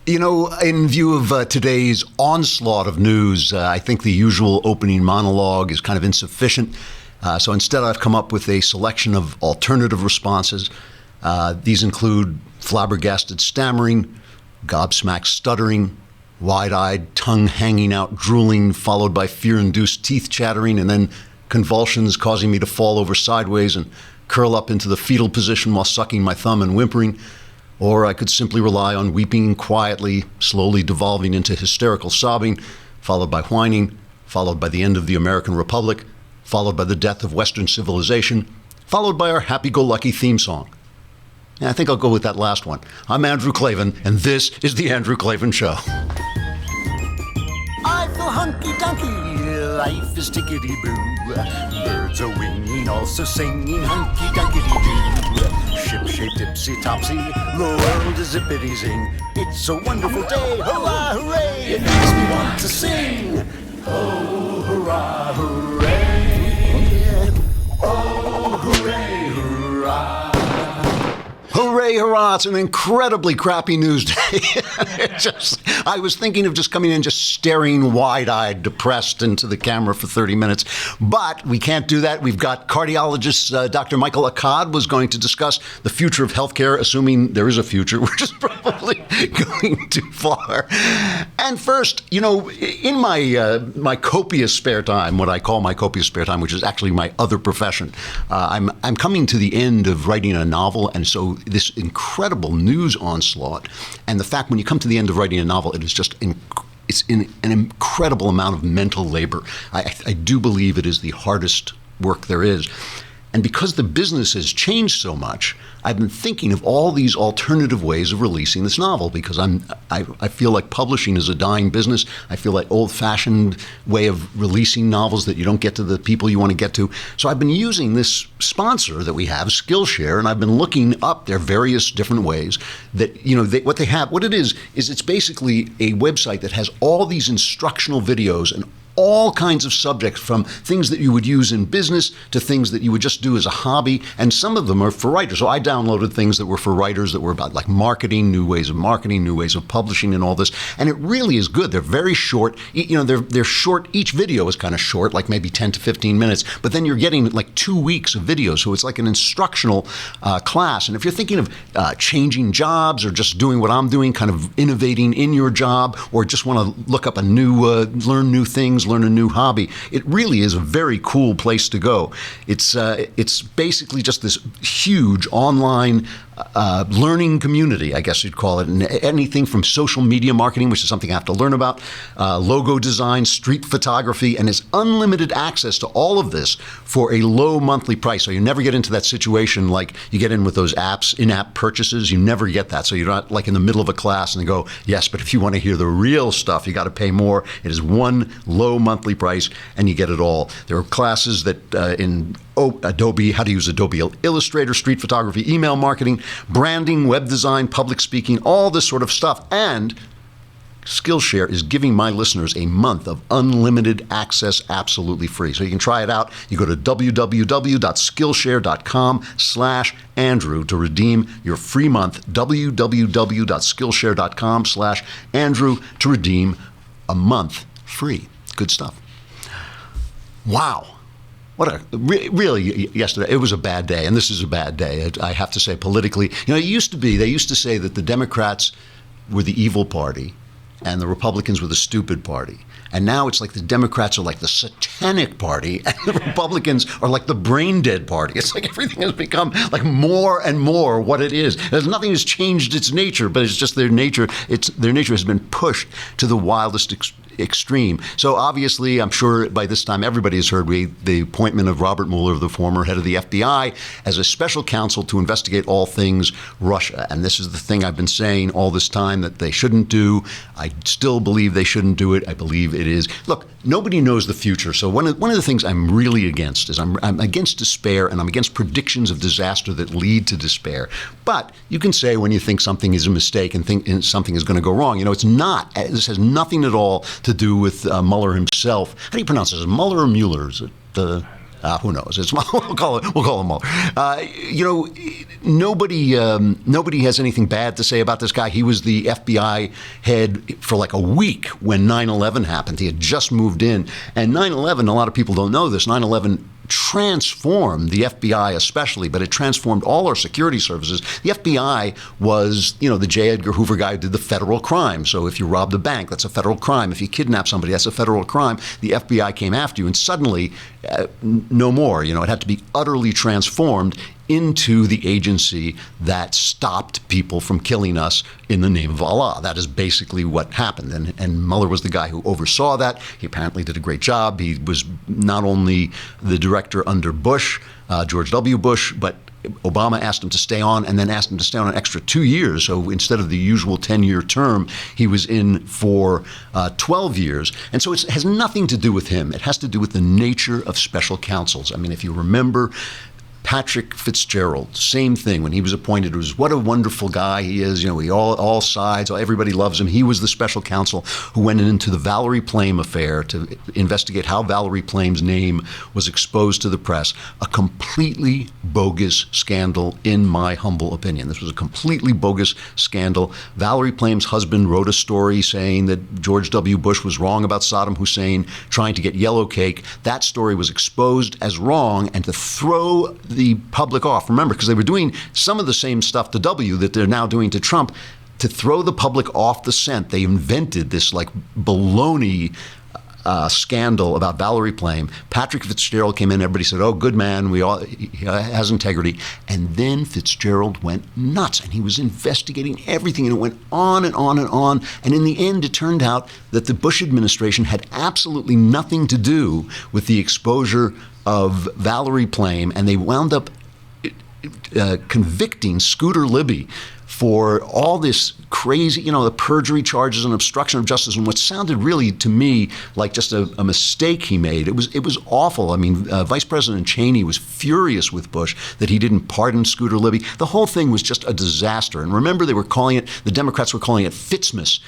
You know, in view of today's onslaught of news, I think the usual opening monologue is kind of insufficient. So instead, I've come up with a selection of alternative responses. These include flabbergasted stammering, gobsmacked stuttering, wide-eyed, tongue hanging out, drooling, followed by fear-induced teeth chattering, and then convulsions causing me to fall over sideways and curl up into the fetal position while sucking my thumb and whimpering. Or I could simply rely on weeping quietly, slowly devolving into hysterical sobbing, followed by whining, followed by the end of the American Republic, followed by the death of Western civilization, followed by our happy-go-lucky theme song. And I think I'll go with that last one. I'm Andrew Klavan, and this is The Andrew Klavan Show. I feel hunky-dunky, life is tickety-boo. Birds are winging, also singing hunky-dunky-doo. Ship-shape, tipsy-topsy, the world is zippity-zing. It's a wonderful day, hurrah, hooray! It makes me want to sing. Oh, hurrah, hooray! Oh, hooray, hurrah! Hooray, hurrah, it's an incredibly crappy news day. I was thinking of just coming in, just staring wide-eyed, depressed into the camera for 30 minutes. But we can't do that. We've got cardiologist Dr. Michael Akkad was going to discuss the future of healthcare, assuming there is a future, which is probably going too far. And first, you know, in my copious spare time, what I call my copious spare time, which is actually my other profession, I'm coming to the end of writing a novel, and so this incredible news onslaught, and the fact when you come to the end of writing a novel, it is just it's an incredible amount of mental labor. I do believe it is the hardest work there is. And because the business has changed so much, I've been thinking of all these alternative ways of releasing this novel because I feel like publishing is a dying business. I feel like old-fashioned way of releasing novels that you don't get to the people you want to get to. So I've been using this sponsor that we have, Skillshare, and I've been looking up their various different ways that, you know, what it is it's basically a website that has all these instructional videos and all kinds of subjects, from things that you would use in business to things that you would just do as a hobby, and some of them are for writers. So I downloaded things that were for writers that were about like marketing, new ways of publishing and all this, and it really is good. They're very short. You know, they're short. Each video is kind of short, like maybe 10 to 15 minutes, but then you're getting like 2 weeks of video, so it's like an instructional class. And if you're thinking of changing jobs or just doing what I'm doing, kind of innovating in your job, or just want to look up a new, learn new things, learn a new hobby, it really is a very cool place to go. It's basically just this huge online learning community, I guess you'd call it, and anything from social media marketing, which is something I have to learn about, logo design, street photography, and it's unlimited access to all of this for a low monthly price. So you never get into that situation like you get in with those apps, in-app purchases. You never get that. So you're not like in the middle of a class and they go, yes, but if you want to hear the real stuff, you got to pay more. It is one low monthly price and you get it all. There are classes that in Adobe, how to use Adobe Illustrator, street photography, email marketing, branding, web design, public speaking, all this sort of stuff. And Skillshare is giving my listeners a month of unlimited access absolutely free. So you can try it out. You go to www.skillshare.com/Andrew to redeem your free month. www.skillshare.com/Andrew to redeem a month free. Good stuff. Wow. Really, yesterday, it was a bad day, and this is a bad day, I have to say, politically. You know, they used to say that the Democrats were the evil party and the Republicans were the stupid party. And now it's like the Democrats are like the satanic party and the Republicans are like the brain dead party. It's like everything has become like more and more what it is. Nothing has changed its nature, but it's just their nature. Their nature has been pushed to the wildest extreme. So obviously, I'm sure by this time everybody has heard the appointment of Robert Mueller, the former head of the FBI, as a special counsel to investigate all things Russia. And this is the thing I've been saying all this time that they shouldn't do. I still believe they shouldn't do it. I believe it is. Look, nobody knows the future. So one of the things I'm really against is I'm against despair, and I'm against predictions of disaster that lead to despair. But you can say when you think something is a mistake and think something is going to go wrong. You know, it's not. This has nothing at all to do with Mueller himself. How do you pronounce this? Mueller or Mueller? Is it Who knows? We'll call him Mueller. Nobody has anything bad to say about this guy. He was the FBI head for like a week when 9/11 happened. He had just moved in. And 9/11, a lot of people don't know this, 9/11 transformed the FBI especially, but it transformed all our security services. The FBI was, the J. Edgar Hoover guy who did the federal crime. So if you robbed a bank, that's a federal crime. If you kidnap somebody, that's a federal crime. The FBI came after you, and suddenly, no more. It had to be utterly transformed into the agency that stopped people from killing us in the name of Allah. That is basically what happened. And Mueller was the guy who oversaw that. He apparently did a great job. He was not only the director under Bush, George W. Bush, but Obama asked him to stay on and then asked him to stay on an extra 2 years. So instead of the usual 10-year term, he was in for 12 years. And so it has nothing to do with him. It has to do with the nature of special counsels. I mean, if you remember, Patrick Fitzgerald, same thing. When he was appointed, it was what a wonderful guy he is. All sides, everybody loves him. He was the special counsel who went into the Valerie Plame affair to investigate how Valerie Plame's name was exposed to the press. A completely bogus scandal, in my humble opinion. This was a completely bogus scandal. Valerie Plame's husband wrote a story saying that George W. Bush was wrong about Saddam Hussein trying to get yellow cake. That story was exposed as wrong, and to throw the public off. Remember, because they were doing some of the same stuff to W that they're now doing to Trump. To throw the public off the scent, they invented this like baloney scandal about Valerie Plame. Patrick Fitzgerald came in. Everybody said, "Oh, good man. He has integrity." And then Fitzgerald went nuts, and he was investigating everything, and it went on and on and on. And in the end, it turned out that the Bush administration had absolutely nothing to do with the exposure of Valerie Plame, and they wound up convicting Scooter Libby for all this crazy, the perjury charges and obstruction of justice, and what sounded really to me like just a mistake he made. It was awful. I mean, Vice President Cheney was furious with Bush that he didn't pardon Scooter Libby. The whole thing was just a disaster. And remember, the Democrats were calling it Fitzmas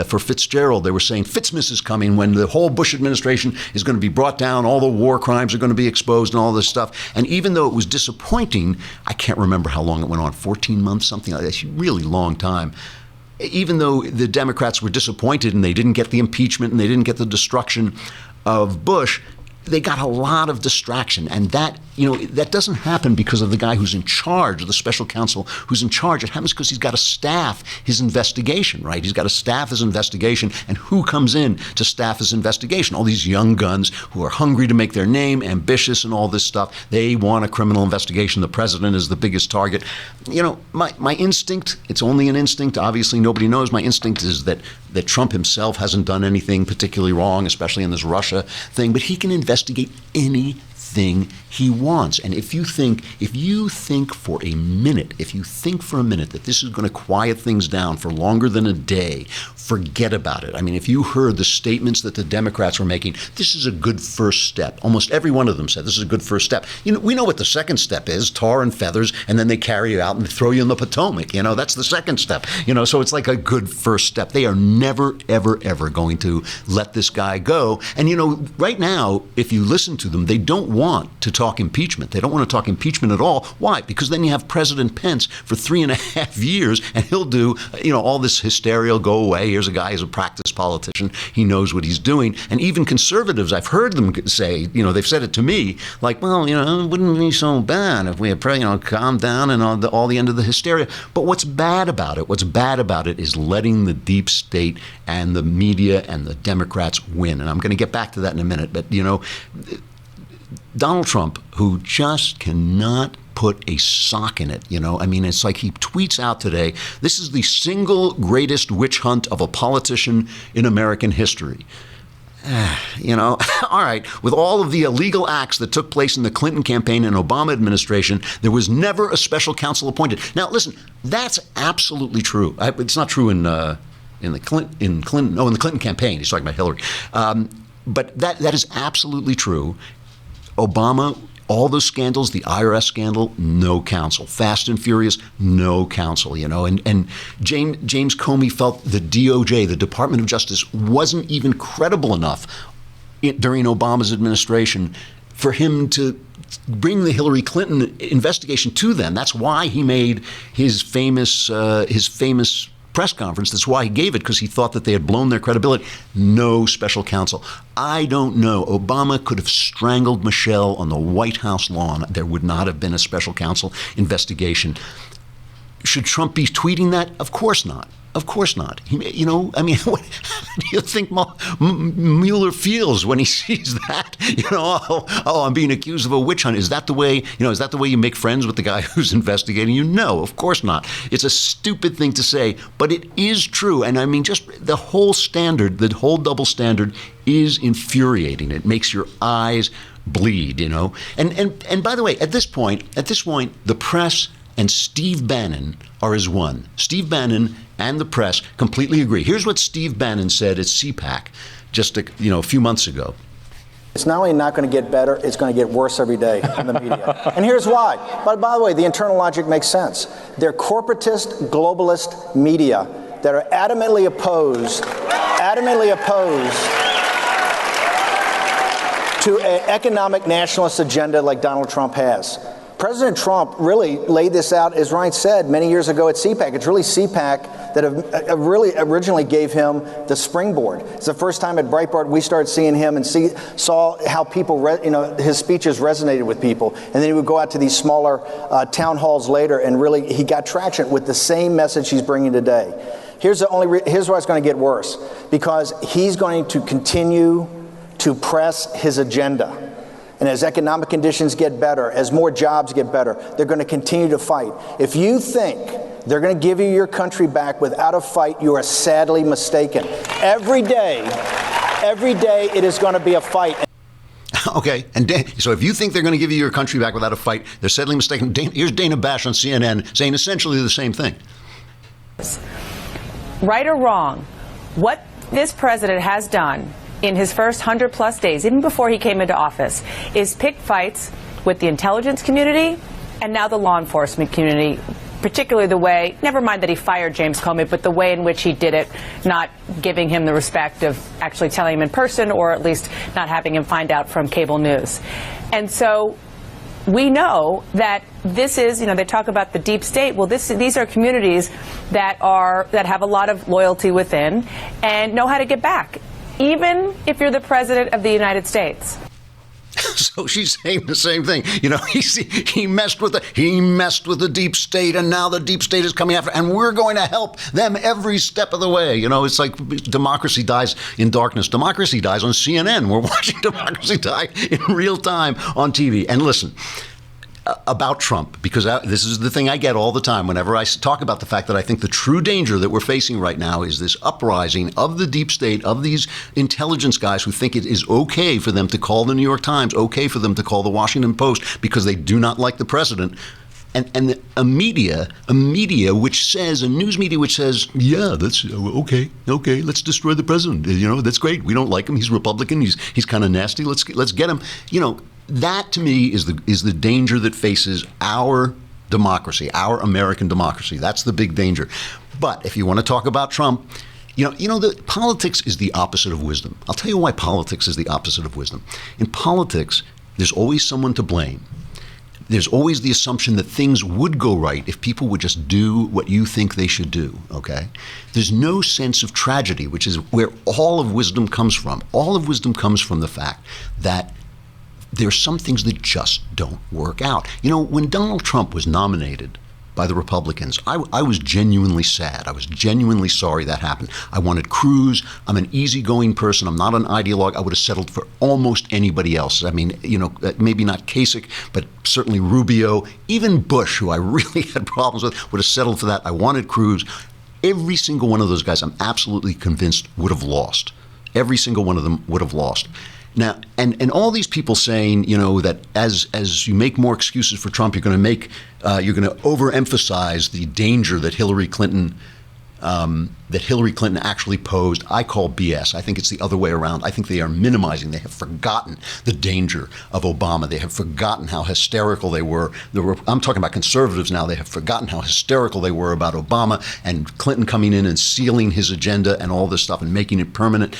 for Fitzgerald. They were saying Fitzmas is coming when the whole Bush administration is going to be brought down, all the war crimes are going to be exposed and all this stuff. And even though it was disappointing, I can't remember how long it went on, 14 months, something like that, really long time. Even though the Democrats were disappointed and they didn't get the impeachment and they didn't get the destruction of Bush, they got a lot of distraction. And that doesn't happen because of the guy who's in charge, the special counsel who's in charge. It happens because he's got to staff his investigation, right? He's got to staff his investigation. And who comes in to staff his investigation? All these young guns who are hungry to make their name, ambitious and all this stuff. They want a criminal investigation. The president is the biggest target. My instinct, it's only an instinct. Obviously, nobody knows. My instinct is that Trump himself hasn't done anything particularly wrong, especially in this Russia thing, but he can investigate anything he wants. And if you think for a minute that this is going to quiet things down for longer than a day, forget about it. I mean, if you heard the statements that the Democrats were making, this is a good first step. Almost every one of them said this is a good first step. We know what the second step is, tar and feathers, and then they carry you out and throw you in the Potomac. That's the second step. So it's like a good first step. They are never, ever, ever going to let this guy go. And, right now, if you listen to them, they don't want to talk impeachment. They don't want to talk impeachment at all. Why? Because then you have President Pence for 3.5 years, and he'll do, all this hysteria will go away. Here's a guy who's a practiced politician. He knows what he's doing. And even conservatives, I've heard them say, they've said it to me, like, well, it wouldn't be so bad if we had, calmed down and all the end of the hysteria. But what's bad about it is letting the deep state and the media and the Democrats win. And I'm going to get back to that in a minute. But, Donald Trump, who just cannot put a sock in it, it's like he tweets out today, this is the single greatest witch hunt of a politician in American history. All right, with all of the illegal acts that took place in the Clinton campaign and Obama administration, there was never a special counsel appointed. Now, listen, that's absolutely true. It's not true in the Clinton campaign. He's talking about Hillary. But that is absolutely true. Obama, all those scandals, the IRS scandal, no counsel. Fast and Furious, no counsel, And James Comey felt the DOJ, the Department of Justice, wasn't even credible enough during Obama's administration for him to bring the Hillary Clinton investigation to them. That's why he made his famous press conference. That's why he gave it, because he thought that they had blown their credibility. No special counsel. I don't know. Obama could have strangled Michelle on the White House lawn. There would not have been a special counsel investigation. Should Trump be tweeting that? Of course not. Of course not. How do you think Mueller feels when he sees that? I'm being accused of a witch hunt. Is that the way? Is that the way you make friends with the guy who's investigating you? No, of course not. It's a stupid thing to say, but it is true. And just the whole standard, the whole double standard, is infuriating. It makes your eyes bleed. And by the way, at this point, the press and Steve Bannon are as one. Steve Bannon and the press completely agree. Here's what Steve Bannon said at CPAC just a few months ago. It's not only not going to get better, it's going to get worse every day in the media. And here's why. But by the way, the internal logic makes sense. They're corporatist, globalist media that are adamantly opposed to an economic nationalist agenda like Donald Trump has. President Trump really laid this out, as Ryan said, many years ago at CPAC. It's really CPAC that really originally gave him the springboard. It's the first time at Breitbart we started seeing him and saw how people, his speeches resonated with people. And then he would go out to these smaller town halls later, and really he got traction with the same message he's bringing today. Here's why it's going to get worse, because he's going to continue to press his agenda. And as economic conditions get better, as more jobs get better, they're going to continue to fight. If you think they're going to give you your country back without a fight, you are sadly mistaken. Every day it is going to be a fight. Okay, and so if you think they're going to give you your country back without a fight, they're sadly mistaken. Here's Dana Bash on CNN saying essentially the same thing. Right or wrong, what this president has done in his first 100-plus days, even before he came into office, is pick fights with the intelligence community and now the law enforcement community, particularly the way, never mind that he fired James Comey, but the way in which he did it, not giving him the respect of actually telling him in person, or at least not having him find out from cable news. And so we know that this is, they talk about the deep state. Well, these are communities that have a lot of loyalty within and know how to get back, even if you're the president of the United States. So she's saying the same thing. He messed with the deep state, and now the deep state is coming after, and we're going to help them every step of the way. It's like democracy dies in darkness. Democracy dies on CNN. We're watching democracy die in real time on TV. And listen, about Trump, because this is the thing I get all the time whenever I talk about the fact that I think the true danger that we're facing right now is this uprising of the deep state, of these intelligence guys who think it is okay for them to call the New York Times, okay for them to call the Washington Post, because they do not like the president. And a media which says, a news media which says, yeah, that's okay, let's destroy the president. That's great. We don't like him. He's Republican. He's kind of nasty. Let's get him. That to me is the danger that faces our democracy, our American democracy. That's the big danger. But if you want to talk about Trump, the politics is the opposite of wisdom. I'll tell you why politics is the opposite of wisdom. In politics, there's always someone to blame. There's always the assumption that things would go right if people would just do what you think they should do, okay? There's no sense of tragedy, which is where all of wisdom comes from. All of wisdom comes from the fact that there are some things that just don't work out. When Donald Trump was nominated by the Republicans, I was genuinely sad. I was genuinely sorry that happened. I wanted Cruz. I'm an easygoing person. I'm not an ideologue. I would have settled for almost anybody else. Maybe not Kasich, but certainly Rubio, even Bush, who I really had problems with, would have settled for that. I wanted Cruz. Every single one of those guys, I'm absolutely convinced, would have lost. Every single one of them would have lost. Now, and all these people saying, that as you make more excuses for Trump, you're going to overemphasize the danger that Hillary Clinton actually posed. I call BS. I think it's the other way around. I think they are minimizing. They have forgotten the danger of Obama. They have forgotten how hysterical they were. I'm talking about conservatives now. They have forgotten how hysterical they were about Obama and Clinton coming in and sealing his agenda and all this stuff and making it permanent.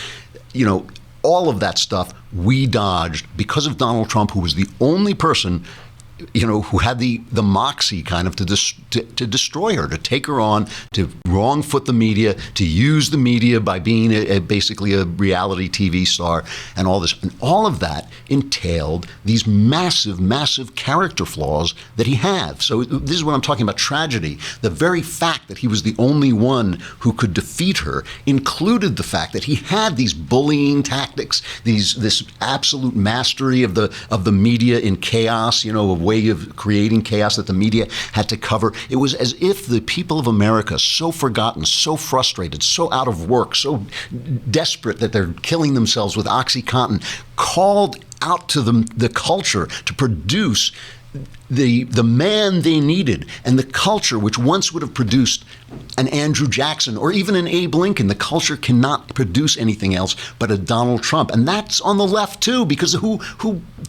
all of that stuff we dodged because of Donald Trump, who was the only person, who had the moxie kind of to destroy her, to take her on, to wrong foot the media, to use the media by being basically a reality TV star and all this. And all of that entailed these massive, massive character flaws that he had. So this is what I'm talking about, tragedy. The very fact that he was the only one who could defeat her included the fact that he had these bullying tactics, this absolute mastery of the media in chaos, a way of creating chaos that the media had to cover. It was as if the people of America, so forgotten, so frustrated, so out of work, so desperate that they're killing themselves with OxyContin, called out to the culture to produce the man they needed, and the culture which once would have produced an Andrew Jackson or even an Abe Lincoln. The culture cannot produce anything else but a Donald Trump. And that's on the left too, because who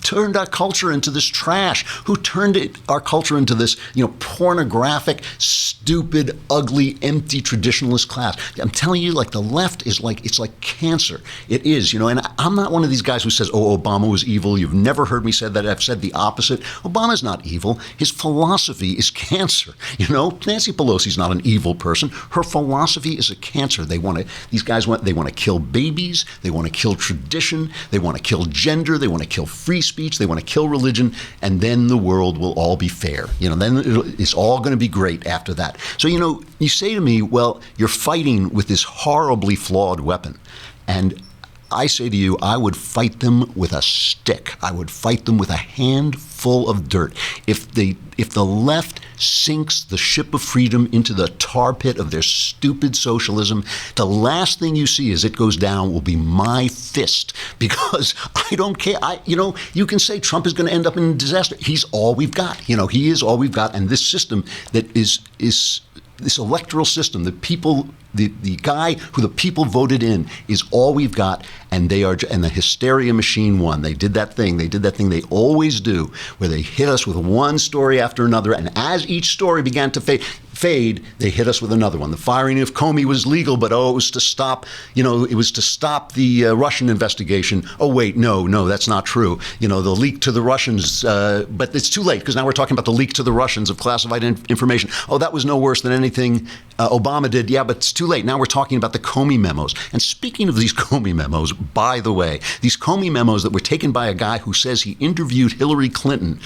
turned our culture into this trash? Who turned our culture into this, pornographic, stupid, ugly, empty traditionalist class? I'm telling you, like, the left is it's like cancer. It is, and I'm not one of these guys who says, oh, Obama was evil. You've never heard me say that. I've said the opposite. Obama's not evil. His philosophy is cancer. Nancy Pelosi's not an evil person. Her philosophy is a cancer. These guys want to kill babies. They want to kill tradition. They want to kill gender. They want to kill free speech. They want to kill religion. And then the world will all be fair. Then it's all going to be great after that. So, you say to me, well, you're fighting with this horribly flawed weapon. And I say to you, I would fight them with a stick. I would fight them with a handful of dirt. If the left sinks the ship of freedom into the tar pit of their stupid socialism, the last thing you see as it goes down will be my fist, because I don't care. You can say Trump is going to end up in disaster. He's all we've got. He is all we've got. And this system that is this electoral system, the guy who the people voted in is all we've got, and the hysteria machine won. They did that thing they always do, where they hit us with one story after another, and as each story began to fade, they hit us with another one. The firing of Comey was legal, but it was to stop, the Russian investigation. Oh wait, no, that's not true. The leak to the Russians, but it's too late, because now we're talking about the leak to the Russians of classified information. Oh, that was no worse than anything Obama did. Yeah, but it's too late. Now we're talking about the Comey memos. And speaking of these Comey memos, by the way, these Comey memos that were taken by a guy who says he interviewed Hillary Clinton.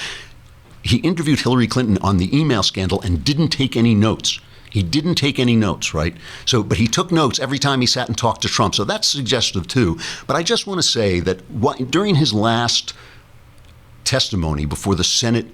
He interviewed Hillary Clinton on the email scandal and didn't take any notes. He didn't take any notes, right? But he took notes every time he sat and talked to Trump. So that's suggestive too. But I just want to say that during his last testimony before the Senate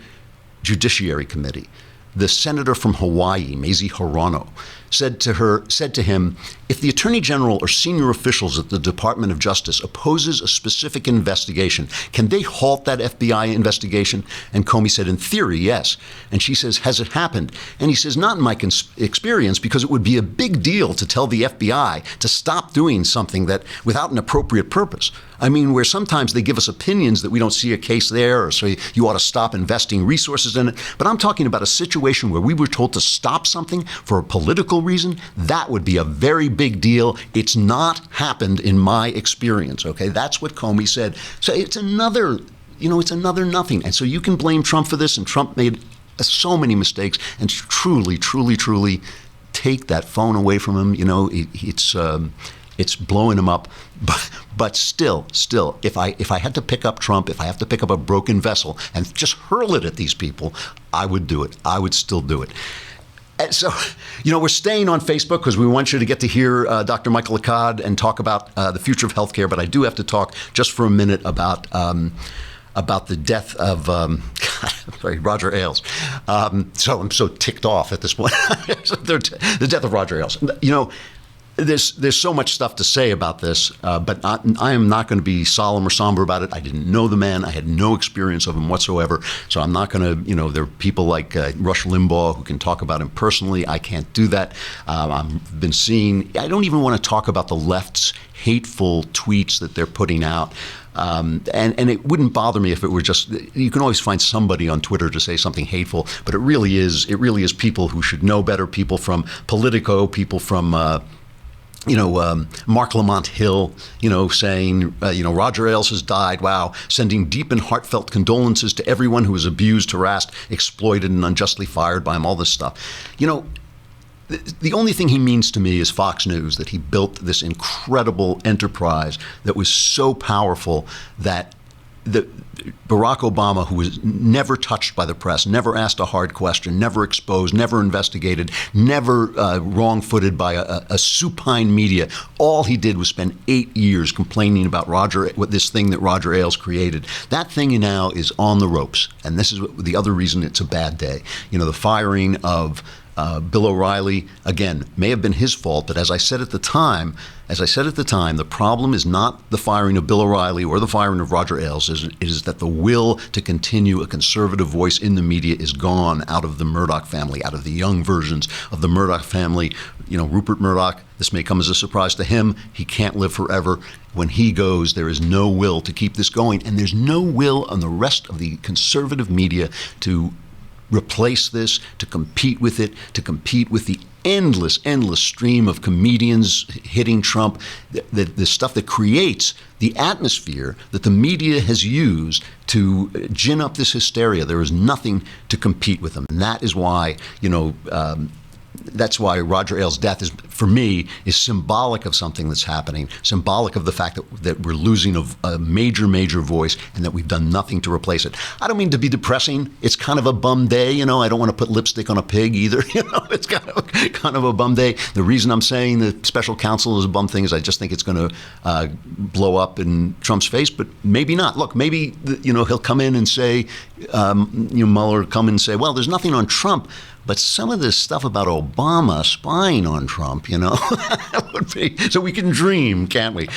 Judiciary Committee, the senator from Hawaii, Mazie Hirono, said to him, if the Attorney General or senior officials at the Department of Justice opposes a specific investigation, can they halt that FBI investigation? And Comey said, in theory, yes. And she says, has it happened? And he says, not in my experience, because it would be a big deal to tell the FBI to stop doing something that without an appropriate purpose. I mean, where sometimes they give us opinions that we don't see a case there, or so you ought to stop investing resources in it. But I'm talking about a situation where we were told to stop something for a political reason. That would be a very big deal. It's not happened in my experience. Okay, that's what Comey said. So it's another nothing. And so you can blame Trump for this, and Trump made so many mistakes. And truly, truly, truly, take that phone away from him. It's blowing him up, but still, if I had to pick up Trump, if I have to pick up a broken vessel and just hurl it at these people, I would do it. I would still do it. And so, we're staying on Facebook because we want you to get to hear Dr. Michael Akkad and talk about the future of healthcare. But I do have to talk just for a minute about the death of Roger Ailes. So I'm so ticked off at this point. The death of Roger Ailes. There's so much stuff to say about this, but I am not going to be solemn or somber about it. I didn't know the man. I had no experience of him whatsoever. So I'm not going to, there are people like Rush Limbaugh who can talk about him personally. I can't do that. I've been seeing, I don't even want to talk about the left's hateful tweets that they're putting out. And it wouldn't bother me if it were just, you can always find somebody on Twitter to say something hateful, but it really is people who should know better, people from Politico, people from Mark Lamont Hill, saying, Roger Ailes has died. Wow. Sending deep and heartfelt condolences to everyone who was abused, harassed, exploited, and unjustly fired by him, all this stuff. The only thing he means to me is Fox News, that he built this incredible enterprise that was so powerful that Barack Obama, who was never touched by the press, never asked a hard question, never exposed, never investigated, never wrong-footed by a supine media, all he did was spend 8 years complaining about this thing that Roger Ailes created. That thing now is on the ropes, and this is the other reason it's a bad day. The firing of Bill O'Reilly, again, may have been his fault, but as I said at the time, the problem is not the firing of Bill O'Reilly or the firing of Roger Ailes. It is that the will to continue a conservative voice in the media is gone out of the Murdoch family, out of the young versions of the Murdoch family. Rupert Murdoch, this may come as a surprise to him. He can't live forever. When he goes, there is no will to keep this going, and there's no will on the rest of the conservative media to replace this, to compete with it, to compete with the endless stream of comedians hitting Trump, the stuff that creates the atmosphere that the media has used to gin up this hysteria. There is nothing to compete with them. And that is why, that's why Roger Ailes' death for me, is symbolic of something that's happening, symbolic of the fact that we're losing a major voice and that we've done nothing to replace it. I don't mean to be depressing. It's kind of a bum day, I don't want to put lipstick on a pig either. It's kind of a bum day. The reason I'm saying the special counsel is a bum thing is I just think it's going to blow up in Trump's face, but maybe not. Look, maybe he'll come in and say, Mueller come in and say, well, there's nothing on Trump. But some of this stuff about Obama spying on Trump, that would be, so we can dream, can't we?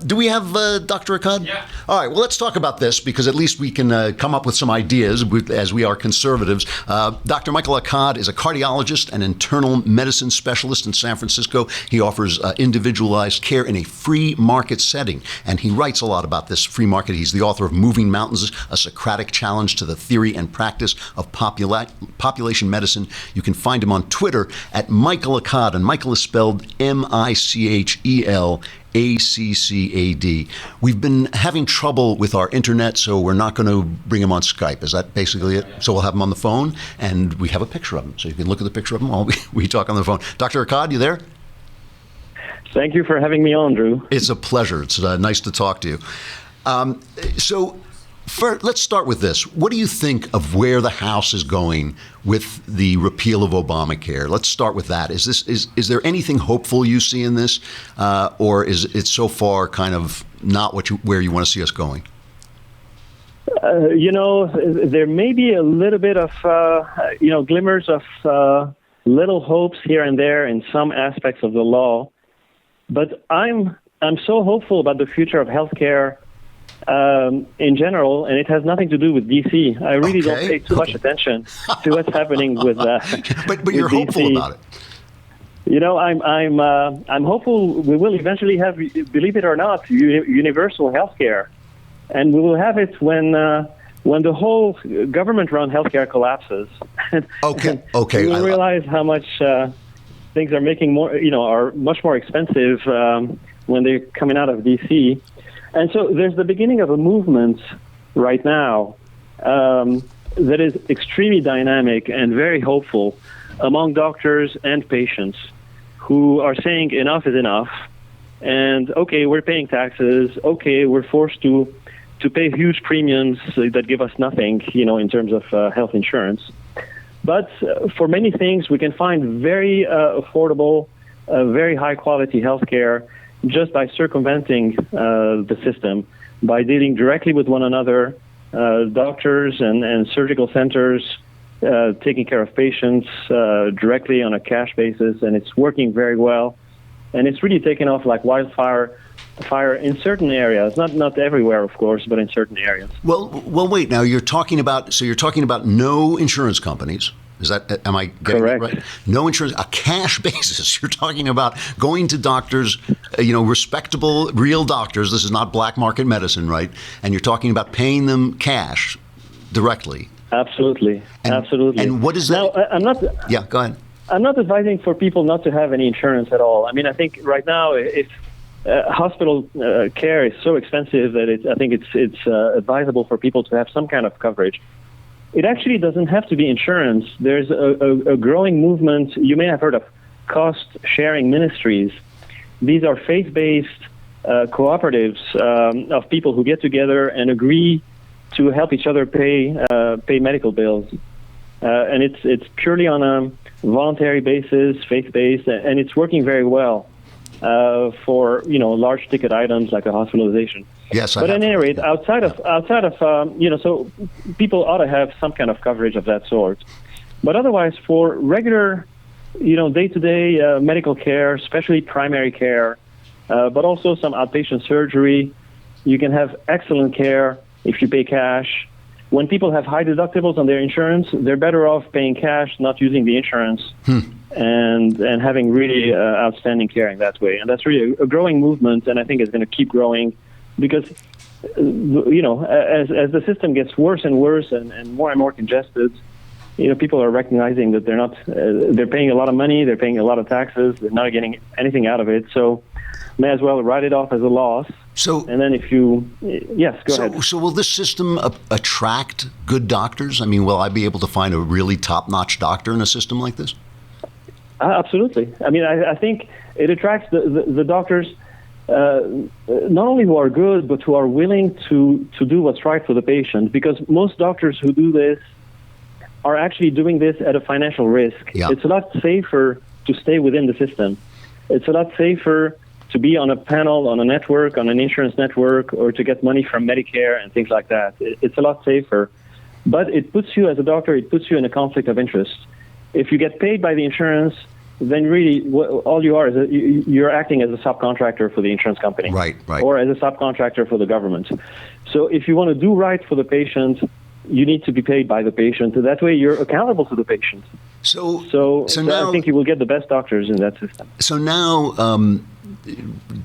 Do we have Dr. Akkad? Yeah. All right, well, let's talk about this because at least we can come up with some ideas as we are conservatives. Dr. Michael Akkad is a cardiologist and internal medicine specialist in San Francisco. He offers individualized care in a free market setting, and he writes a lot about this free market. He's the author of Moving Mountains, a Socratic challenge to the theory and practice of population medicine. You can find him on Twitter at Michael Akkad, and Michael is spelled Michaelaccad. We've been having trouble with our internet, so we're not going to bring him on Skype. Is that basically it? So we'll have him on the phone, and we have a picture of him, so you can look at the picture of him while we talk on the phone. Dr. Akkad, you there? Thank you for having me on, Drew. It's a pleasure. It's nice to talk to you. Let's start with this. What do you think of where the House is going with the repeal of Obamacare? Let's start with that. Is there anything hopeful you see in this, or is it so far kind of not where you want to see us going? There may be a little bit of glimmers of little hopes here and there in some aspects of the law, but I'm so hopeful about the future of healthcare. In general, and it has nothing to do with D.C. I really don't pay too much attention to what's happening with but you're hopeful DC. about it. I'm hopeful we will eventually have, believe it or not, universal health care, and we will have it when the whole government-run healthcare collapses. Okay. We will realize how much things are making are much more expensive when they're coming out of D.C. And so there's the beginning of a movement right now that is extremely dynamic and very hopeful among doctors and patients who are saying enough is enough. And, okay, we're paying taxes. Okay, we're forced to pay huge premiums that give us nothing, in terms of health insurance. But for many things, we can find very affordable, very high-quality health care just by circumventing the system, by dealing directly with one another, doctors and surgical centers taking care of patients directly on a cash basis, and it's working very well. And it's really taken off like wildfire in certain areas, not everywhere, of course, but in certain areas. Well, wait. Now you're talking about no insurance companies. Am I getting Correct. it right? No insurance, a cash basis. You're talking about going to doctors, respectable, real doctors. This is not black market medicine, right? And you're talking about paying them cash directly. Absolutely. Absolutely. And what is that? Now, I'm not. Yeah, go ahead. I'm not advising for people not to have any insurance at all. I mean, I think right now, if hospital care is so expensive that I think it's advisable for people to have some kind of coverage. It actually doesn't have to be insurance. There's a growing movement. You may have heard of cost-sharing ministries. These are faith-based cooperatives of people who get together and agree to help each other pay medical bills. And it's purely on a voluntary basis, faith-based, and it's working very well for large ticket items like a hospitalization. Yes, but at any rate, outside of so people ought to have some kind of coverage of that sort. But otherwise, for regular, day-to-day medical care, especially primary care, but also some outpatient surgery, you can have excellent care if you pay cash. When people have high deductibles on their insurance, they're better off paying cash, not using the insurance, and having really outstanding care in that way. And that's really a growing movement, and I think it's going to keep growing because, as the system gets worse and worse and more congested, people are recognizing that they're paying a lot of money, they're paying a lot of taxes, they're not getting anything out of it. So may as well write it off as a loss. So, and then go ahead. So will this system attract good doctors? I mean, will I be able to find a really top-notch doctor in a system like this? Absolutely. I mean, I think it attracts the doctors, not only who are good, but who are willing to do what's right for the patient. Because most doctors who do this are actually doing this at a financial risk. Yeah. It's a lot safer to stay within the system. It's a lot safer to be on a panel, on a network, on an insurance network, or to get money from Medicare and things like that. It's a lot safer. But it puts you, as a doctor, in a conflict of interest. If you get paid by the insurance, then really all you are is you're acting as a subcontractor for the insurance company. Right. Or as a subcontractor for the government. So if you want to do right for the patient, you need to be paid by the patient. That way you're accountable to the patient. So now, I think you will get the best doctors in that system. So now,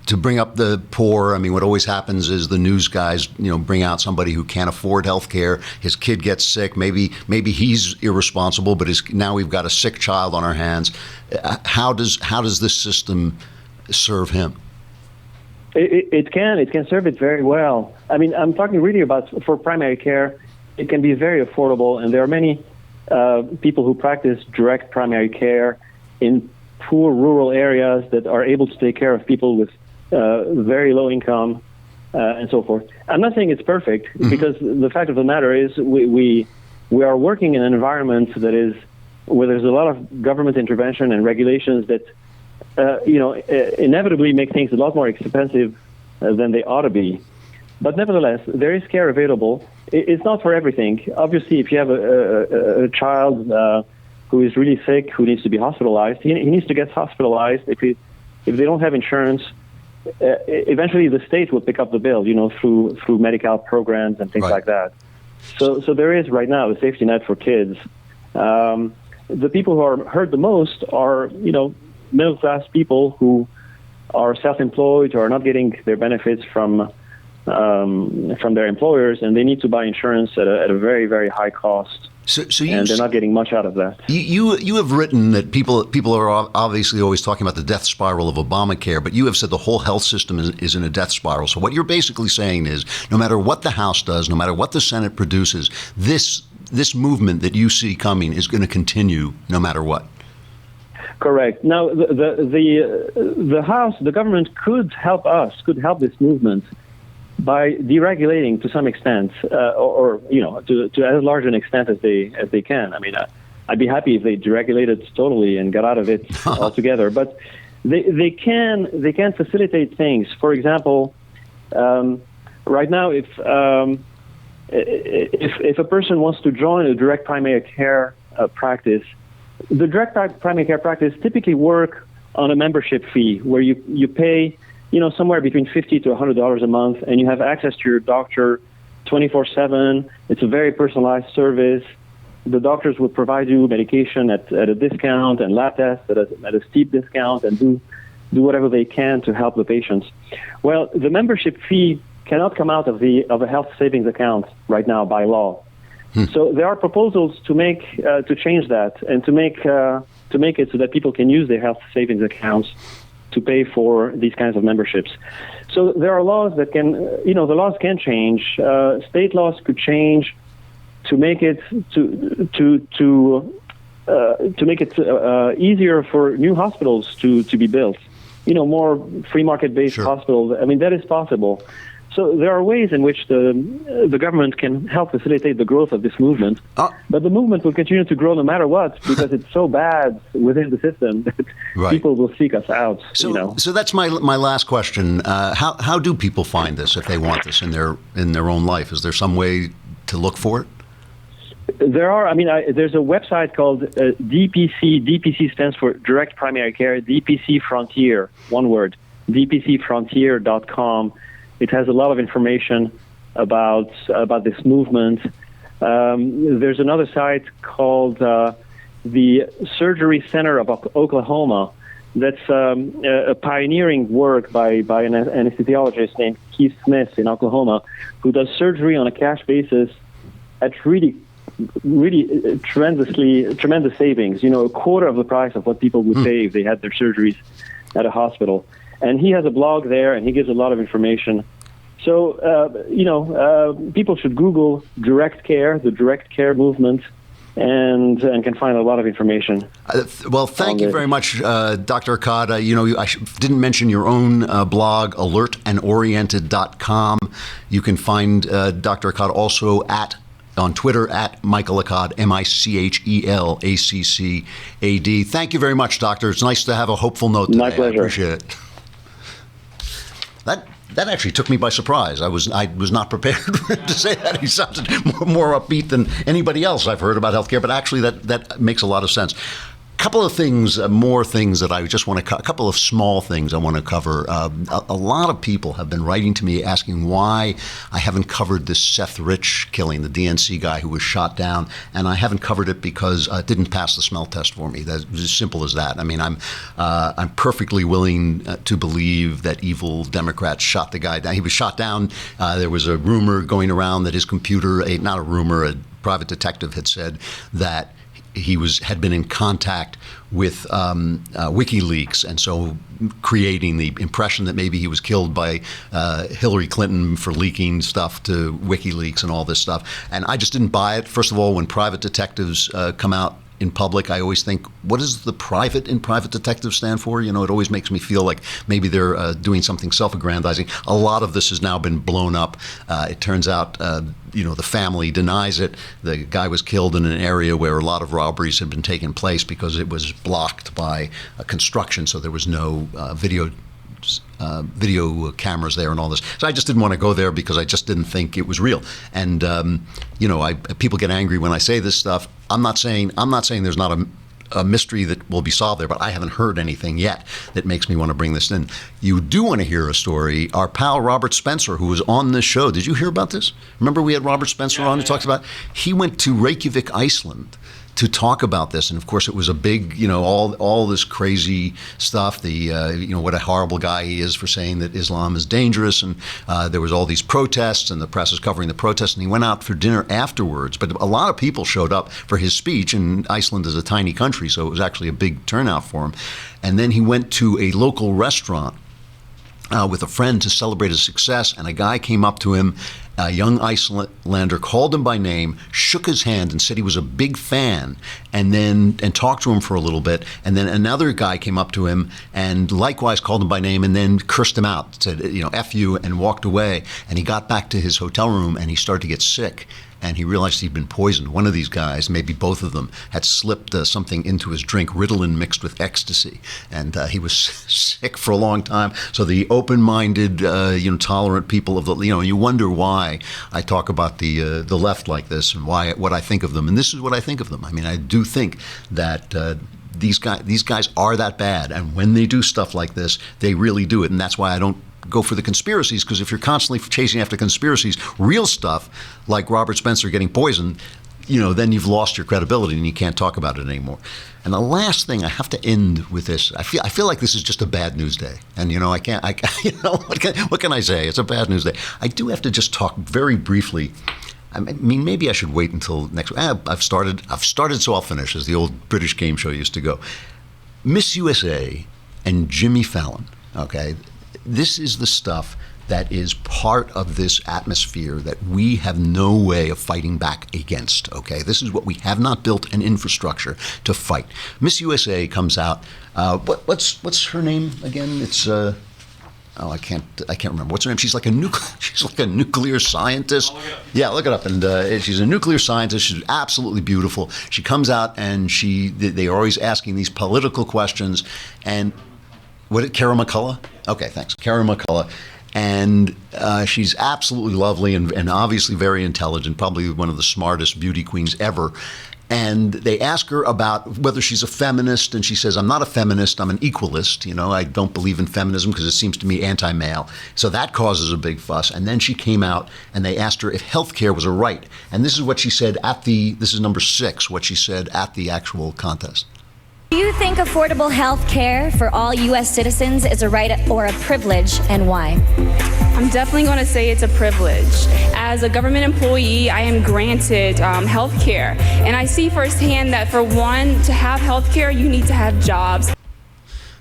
to bring up the poor, I mean, what always happens is the news guys, bring out somebody who can't afford health care. His kid gets sick. Maybe he's irresponsible, but now we've got a sick child on our hands. How does this system serve him? It can serve it very well. I mean, I'm talking really about for primary care. It can be very affordable, and there are many people who practice direct primary care in poor rural areas that are able to take care of people with very low income and so forth. I'm not saying it's perfect, because the fact of the matter is we are working in an environment that is where there's a lot of government intervention and regulations that inevitably make things a lot more expensive than they ought to be. But nevertheless, there is care available. It's not for everything. Obviously, if you have a child who is really sick, who needs to be hospitalized, he needs to get hospitalized. If they don't have insurance, eventually the state will pick up the bill, through medical programs and things like that. So there is right now a safety net for kids. The people who are hurt the most are, middle class people who are self-employed or are not getting their benefits from their employers, and they need to buy insurance at a very, very high cost. And they're not getting much out of that. You have written that people are obviously always talking about the death spiral of Obamacare, but you have said the whole health system is in a death spiral. So what you're basically saying is, no matter what the House does, no matter what the Senate produces, this movement that you see coming is going to continue no matter what. Correct. Now, the House, the government could help this movement by deregulating to some extent, or to as large an extent as they can. I mean, I'd be happy if they deregulated totally and got out of it altogether. But they can facilitate things. For example, right now, if a person wants to join a direct primary care practice, the direct primary care practice typically work on a membership fee where you pay somewhere between $50 to $100 a month, and you have access to your doctor 24/7. It's a very personalized service. The doctors will provide you medication at a discount and lab tests at a steep discount, and do whatever they can to help the patients. Well, the membership fee cannot come out of a health savings account right now by law. So there are proposals to make to change that and to make it so that people can use their health savings accounts to pay for these kinds of memberships. So there are laws that can, the laws can change. State laws could change to make it easier for new hospitals to be built. More free market-based hospitals. I mean, that is possible. So there are ways in which the government can help facilitate the growth of this movement. But the movement will continue to grow no matter what, because it's so bad within the system that people will seek us out. So that's my last question. How do people find this if they want this in their own life? Is there some way to look for it? There are. I mean, there's a website called DPC. DPC stands for Direct Primary Care. DPC Frontier, one word. DPCfrontier.com. It has a lot of information about this movement. There's another site called the Surgery Center of Oklahoma. That's a pioneering work by an anesthesiologist named Keith Smith in Oklahoma, who does surgery on a cash basis at really tremendous savings. A quarter of the price of what people would pay if they had their surgeries at a hospital. And he has a blog there, and he gives a lot of information. So, people should Google direct care, the direct care movement, and can find a lot of information. Well, thank you very much, Dr. Akkad. I didn't mention your own blog, alertandoriented.com. You can find Dr. Akkad also on Twitter at Michael Akkad, MiChelaccad. Thank you very much, Doctor. It's nice to have a hopeful note today. My pleasure. I appreciate it. That actually took me by surprise. I was not prepared to say that. He sounded more upbeat than anybody else I've heard about healthcare, but actually that makes a lot of sense. Couple of things, more things that I just want to a couple of small things I want to cover. A lot of people have been writing to me asking why I haven't covered this Seth Rich killing, the DNC guy who was shot down, and I haven't covered it because it didn't pass the smell test for me. That's as simple as that. I mean, I'm perfectly willing to believe that evil Democrats shot the guy down. He was shot down. There was a rumor going around that his computer, not a rumor, a private detective had said that he had been in contact with WikiLeaks, and so creating the impression that maybe he was killed by Hillary Clinton for leaking stuff to WikiLeaks and all this stuff. And I just didn't buy it. First of all, when private detectives come out in public, I always think, what does the private in private detective stand for? It always makes me feel like maybe they're doing something self-aggrandizing. A lot of this has now been blown up. It turns out, the family denies it. The guy was killed in an area where a lot of robberies had been taking place because it was blocked by construction, so there was no video cameras there and all this. So I just didn't want to go there because I just didn't think it was real. And people get angry when I say this stuff. I'm not saying there's not a mystery that will be solved there, but I haven't heard anything yet that makes me want to bring this in. You do want to hear a story. Our pal Robert Spencer, who was on this show, did you hear about this? Remember we had Robert Spencer on who talks about, he went to Reykjavik, Iceland, to talk about this, and of course it was a big, all this crazy stuff. What a horrible guy he is for saying that Islam is dangerous, and there was all these protests, and the press is covering the protests. And he went out for dinner afterwards. But a lot of people showed up for his speech, and Iceland is a tiny country, so it was actually a big turnout for him. And then he went to a local restaurant with a friend to celebrate his success, and a guy came up to him, a young Icelander, called him by name, shook his hand, and said he was a big fan, and talked to him for a little bit. And then another guy came up to him and likewise called him by name, and then cursed him out, said, F you, and walked away. And he got back to his hotel room, and he started to get sick. And he realized he'd been poisoned. One of these guys, maybe both of them, had slipped something into his drink, Ritalin mixed with ecstasy. And he was sick for a long time. So the open-minded, tolerant people of the, you wonder why I talk about the left like this and what I think of them. And this is what I think of them. I mean, I do think that these guys are that bad. And when they do stuff like this, they really do it. And that's why I don't go for the conspiracies, because if you're constantly chasing after conspiracies, real stuff like Robert Spencer getting poisoned, then you've lost your credibility and you can't talk about it anymore. And the last thing, I have to end with this. I feel like this is just a bad news day, and what can I say? It's a bad news day. I do have to just talk very briefly. I mean, maybe I should wait until next week. I've started, so I'll finish, as the old British game show used to go. Miss USA and Jimmy Fallon, okay? This is the stuff that is part of this atmosphere that we have no way of fighting back against, okay? This is what we have not built an infrastructure to fight. Miss USA comes out, what's her name again? It's, I can't remember. What's her name? She's like a nuclear scientist. Yeah, look it up. And she's a nuclear scientist. She's absolutely beautiful. She comes out and they are always asking these political questions. And Kara McCullough? Okay, thanks. Kara McCullough. And she's absolutely lovely and obviously very intelligent, probably one of the smartest beauty queens ever. And they ask her about whether she's a feminist, and she says, I'm not a feminist, I'm an equalist. You know, I don't believe in feminism because it seems to me anti-male. So that causes a big fuss. And then she came out and they asked her if health care was a right. And this is what she said this is number 6, what she said at the actual contest. Do you think affordable health care for all U.S. citizens is a right or a privilege, and why? I'm definitely going to say it's a privilege. As a government employee, I am granted health care, and I see firsthand that for one, to have health care, you need to have jobs.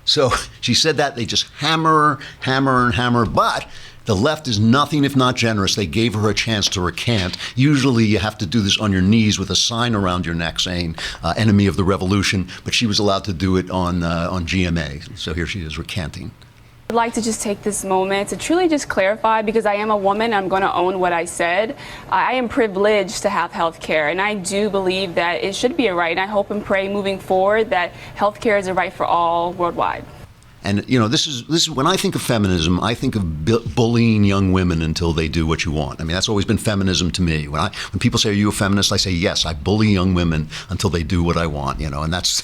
So she said that. They just hammer, but the left is nothing if not generous. They gave her a chance to recant. Usually you have to do this on your knees with a sign around your neck saying, enemy of the revolution, but she was allowed to do it on GMA. So here she is recanting. I'd like to just take this moment to truly just clarify, because I am a woman, I'm going to own what I said. I am privileged to have health care, and I do believe that it should be a right. And I hope and pray moving forward that health care is a right for all worldwide. And, you know, this is when I think of feminism, I think of bullying young women until they do what you want. I mean, that's always been feminism to me. When people say, are you a feminist? I say, yes, I bully young women until they do what I want, you know, and this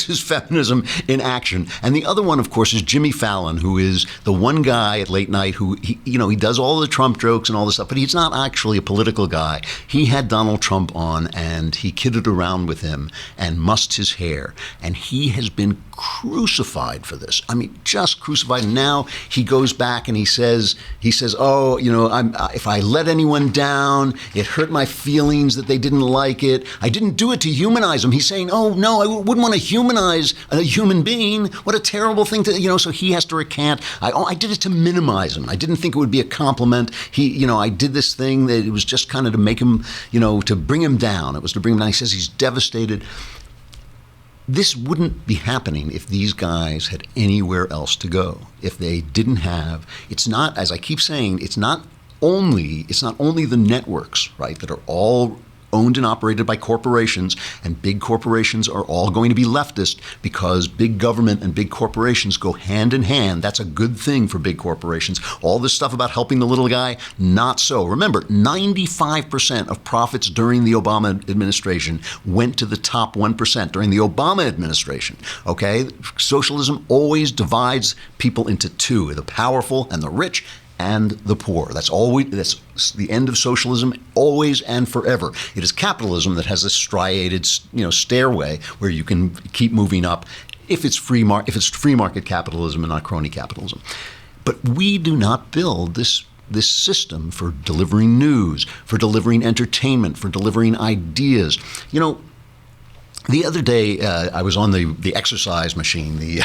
is feminism in action. And the other one, of course, is Jimmy Fallon, who is the one guy at late night who, he does all the Trump jokes and all this stuff, but he's not actually a political guy. He had Donald Trump on and he kidded around with him and mussed his hair. And he has been crucified for this. I mean, just crucified. And now he goes back and he says, oh, you know, if I let anyone down, it hurt my feelings that they didn't like it. I didn't do it to humanize them. He's saying, oh, no, I wouldn't want to humanize a human being. What a terrible thing to, you know, so he has to recant. I did it to minimize him. I didn't think it would be a compliment. I did this thing that it was just kind of to make him, you know, to bring him down. It was to bring him down. He says he's devastated. This wouldn't be happening if these guys had anywhere else to go. If they didn't have, it's not, as I keep saying, it's not only the networks, right, that are all owned and operated by corporations, and big corporations are all going to be leftist because big government and big corporations go hand in hand. That's a good thing for big corporations. All this stuff about helping the little guy, not so. Remember, 95% of profits during the Obama administration went to the top 1% during the Obama administration, okay? Socialism always divides people into two, the powerful and the rich, and the poor. That's the end of socialism, always and forever. It is capitalism that has this striated, stairway where you can keep moving up if it's free market capitalism and not crony capitalism. But we do not build this system for delivering news, for delivering entertainment, for delivering ideas. You know, the other day I was on the exercise machine,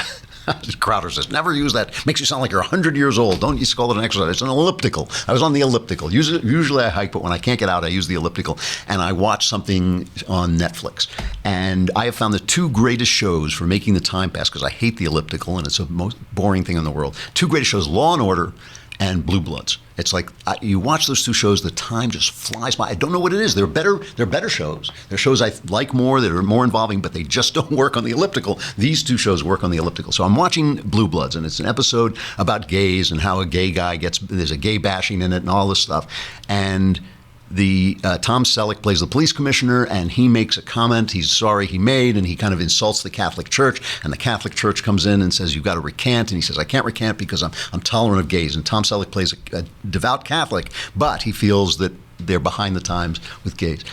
Crowder says, never use that. Makes you sound like you're 100 years old. Don't use to call it an exercise. It's an elliptical. I was on the elliptical. Usually I hike, but when I can't get out, I use the elliptical. And I watch something on Netflix. And I have found the two greatest shows for making the time pass, because I hate the elliptical and it's the most boring thing in the world. Two greatest shows, Law and Order and Blue Bloods. It's like you watch those two shows, the time just flies by. I don't know what it is. They're better shows. They're shows I like more, that are more involving, but they just don't work on the elliptical. These two shows work on the elliptical. So I'm watching Blue Bloods, and it's an episode about gays and how a gay guy there's a gay bashing in it and all this stuff. And Tom Selleck plays the police commissioner, and he makes a comment he's sorry he made, and he kind of insults the Catholic Church, and the Catholic Church comes in and says, you've got to recant, and he says, I can't recant because I'm tolerant of gays. And Tom Selleck plays a devout Catholic, but he feels that they're behind the times with gays.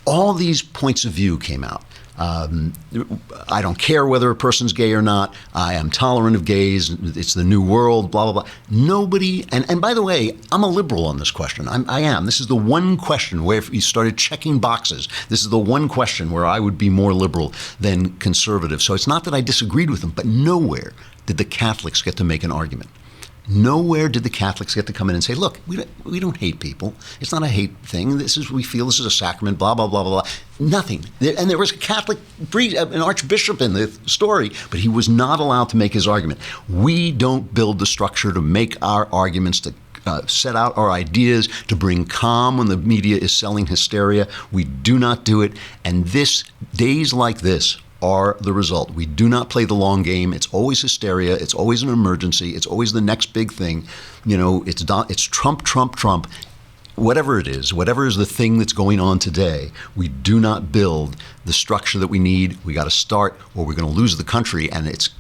All these points of view came out. I don't care whether a person's gay or not. I am tolerant of gays. It's the new world, blah, blah, blah. Nobody, and by the way, I'm a liberal on this question. I am. This is the one question where if you started checking boxes, this is the one question where I would be more liberal than conservative. So it's not that I disagreed with them, but nowhere did the Catholics get to make an argument. Nowhere did the Catholics get to come in and say, look, we don't hate people. It's not a hate thing. We feel this is a sacrament, blah, blah, blah, blah, blah. Nothing. And there was a Catholic an archbishop in the story, but he was not allowed to make his argument. We don't build the structure to make our arguments, to set out our ideas, to bring calm when the media is selling hysteria. We do not do it. And days like this are the result. We do not play the long game. It's always hysteria. It's always an emergency. It's always the next big thing. It's Trump, Trump, Trump. Whatever it is, whatever is the thing that's going on today, we do not build the structure that we need. We got to start, or we're going to lose the country. And it's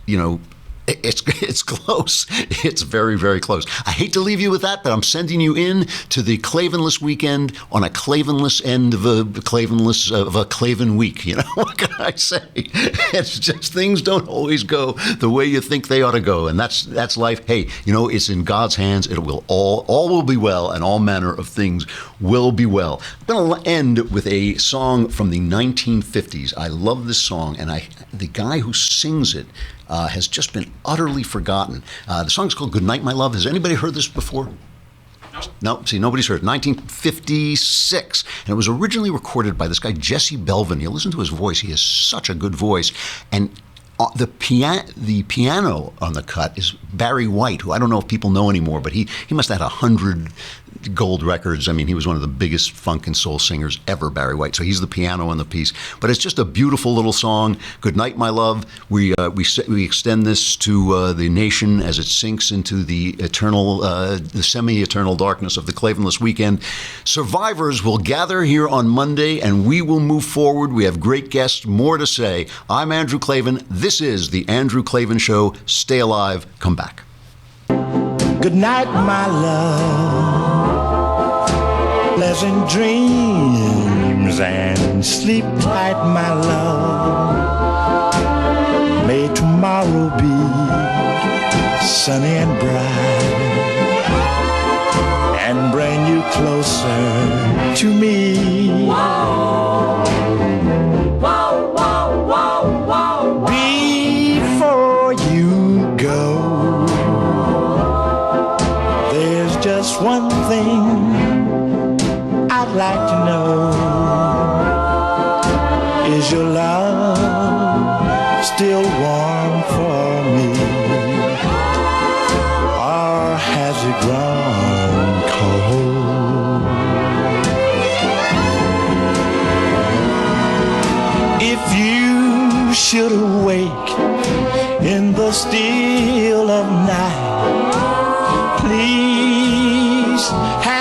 close. It's very, very close. I hate to leave you with that, but I'm sending you in to the Klavanless weekend on a Klavanless end of a Klavan week. What can I say? It's just things don't always go the way you think they ought to go, and that's life. Hey, it's in God's hands. It will all will be well, and all manner of things will be well. I'm going to end with a song from the 1950s. I love this song, and the guy who sings it has just been utterly forgotten. The song's called Good Night, My Love. Has anybody heard this before? No. See, nobody's heard it. 1956. And it was originally recorded by this guy, Jesse Belvin. You listen to his voice. He has such a good voice. And the piano on the cut is Barry White, who I don't know if people know anymore, but he must have had 100 gold records. I mean, he was one of the biggest funk and soul singers ever, Barry White. So he's the piano on the piece. But it's just a beautiful little song. Good night, my love. We extend this to the nation as it sinks into the the semi-eternal darkness of the Klavanless weekend. Survivors will gather here on Monday, and we will move forward. We have great guests, more to say. I'm Andrew Klavan. This is the Andrew Klavan Show. Stay alive. Come back. Good night, my love. Pleasant dreams and sleep tight, my love. May tomorrow be sunny and bright and bring you closer to me. Whoa, whoa, whoa, whoa, whoa. Before you go, there's just one thing I'd like to know. Is your love still warm for me, or has it grown cold? If you should awake in the still of night, please have